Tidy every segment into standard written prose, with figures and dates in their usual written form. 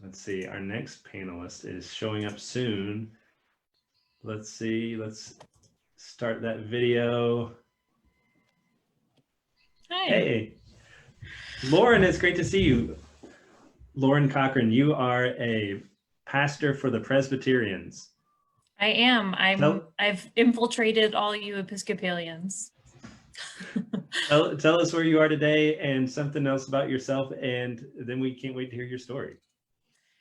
Let's see, our next panelist is showing up soon. Let's see, let's start that video. Hi. Hey, Lauren, it's great to see you. Lauren Cochran, you are a pastor for the Presbyterians. I am. Tell, I've infiltrated all you Episcopalians. tell us where you are today and something else about yourself, and then we can't wait to hear your story.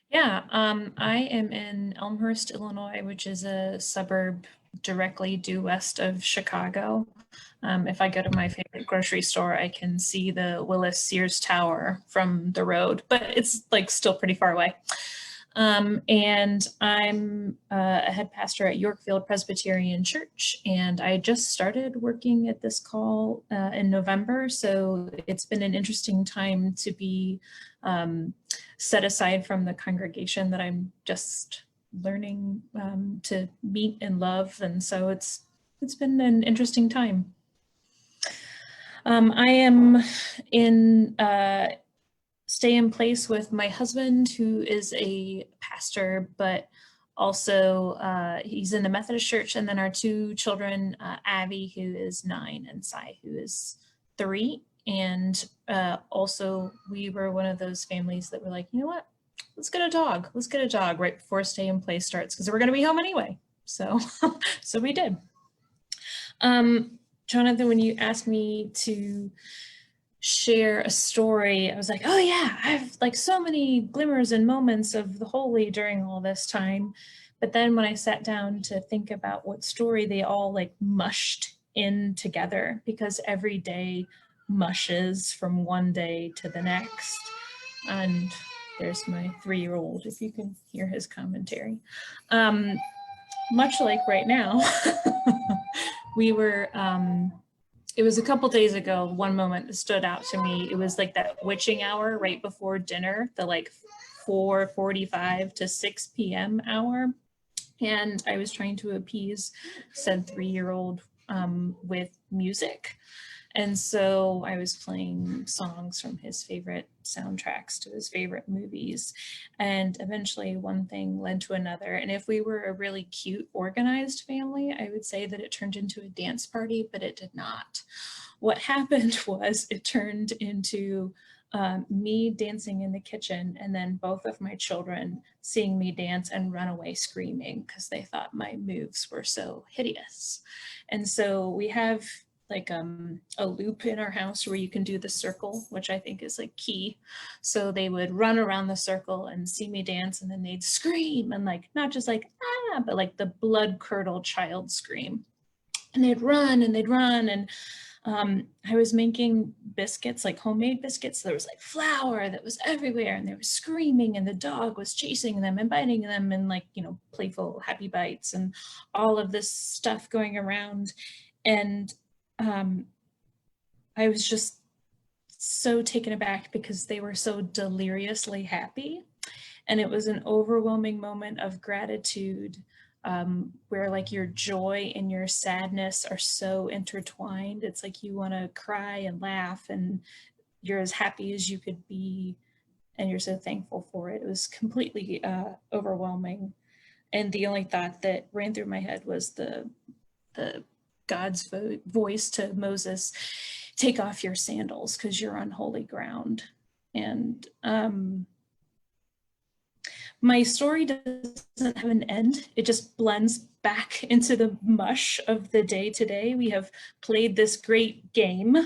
Yeah, I am in Elmhurst, Illinois, which is a suburb directly due west of Chicago. If I go to my favorite grocery store, I can see the Willis Sears Tower from the road, but it's like still pretty far away. And I'm a head pastor at Yorkfield Presbyterian Church, and I just started working at this call in November. So it's been an interesting time to be set aside from the congregation that I'm just learning to meet and love, and so it's been an interesting time. I am in stay in place with my husband, who is a pastor, but also he's in the Methodist Church, and then our two children, Abby, who is 9, and Sai, who is 3. And also we were one of those families that were like, you know what, let's get a dog. Let's get a dog right before stay in place starts, because we're going to be home anyway. So, so we did. Jonathan, when you asked me to share a story, I was like, oh yeah, I have like so many glimmers and moments of the holy during all this time. But then when I sat down to think about what story, they all like mushed in together, because every day mushes from one day to the next. And there's my 3-year-old, if you can hear his commentary. Much like right now, we were it was a couple days ago, one moment that stood out to me. It was like that witching hour right before dinner, the like 4:45 to 6 p.m. hour. And I was trying to appease said 3-year-old with music. And so I was playing songs from his favorite soundtracks to his favorite movies. And eventually one thing led to another. And if we were a really cute, organized family, I would say that it turned into a dance party, but it did not. What happened was it turned into me dancing in the kitchen, and then both of my children seeing me dance and run away screaming because they thought my moves were so hideous. And so we have like a loop in our house where you can do the circle, which I think is like key. So they would run around the circle and see me dance, and then they'd scream, and like not just like ah, but like the blood curdled child scream. And they'd run and they'd run, and I was making biscuits, like homemade biscuits. There was like flour that was everywhere, and they were screaming, and the dog was chasing them and biting them, and like, you know, playful happy bites and all of this stuff going around. And I was just so taken aback because they were so deliriously happy. And it was an overwhelming moment of gratitude, where like your joy and your sadness are so intertwined. It's like you want to cry and laugh, and you're as happy as you could be, and you're so thankful for it. It was completely overwhelming. And the only thought that ran through my head was the God's voice to Moses, take off your sandals because you're on holy ground. And my story doesn't have an end. It just blends back into the mush of the day today. We have played this great game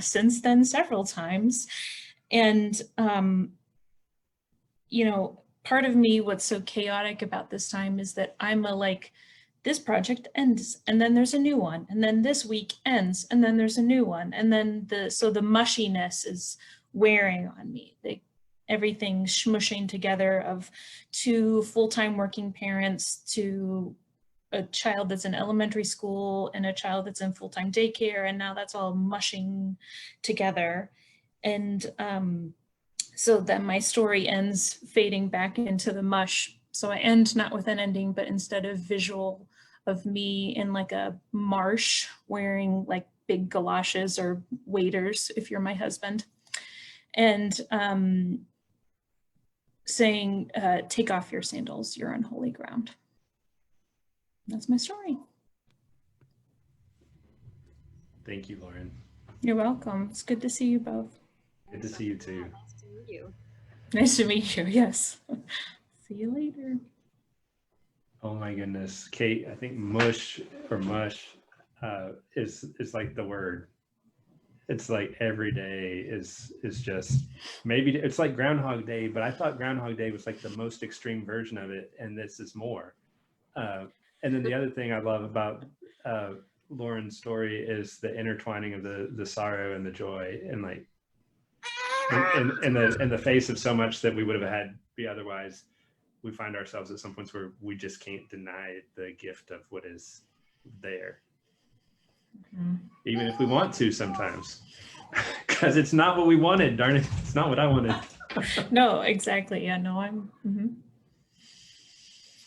since then several times. And, you know, part of me, what's so chaotic about this time is that I'm a like, this project ends and then there's a new one, and then this week ends and then there's a new one, and then so the mushiness is wearing on me. Everything smushing together of 2 full-time working parents to a child that's in elementary school and a child that's in full-time daycare, and now that's all mushing together. And so then my story ends fading back into the mush. So I end not with an ending, but instead of visual of me in like a marsh wearing like big galoshes or waders if you're my husband. And saying, take off your sandals, you're on holy ground. That's my story. Thank you, Lauren. You're welcome. It's good to see you both. Good to see you too. Nice to meet you. Nice to meet you. Yes. See you later. Oh my goodness, Kate, I think mush is like the word. It's like every day is just, maybe it's like Groundhog Day, but I thought Groundhog Day was like the most extreme version of it, and this is more. And then the other thing I love about Lauren's story is the intertwining of the sorrow and the joy, and like in the face of so much that we would have had be otherwise. We find ourselves at some points where we just can't deny the gift of what is there. Mhm. Even if we want to sometimes, because it's not what we wanted. Darn it, it's not what I wanted. No, exactly. Yeah, no, I'm.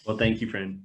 Well, thank you, friend.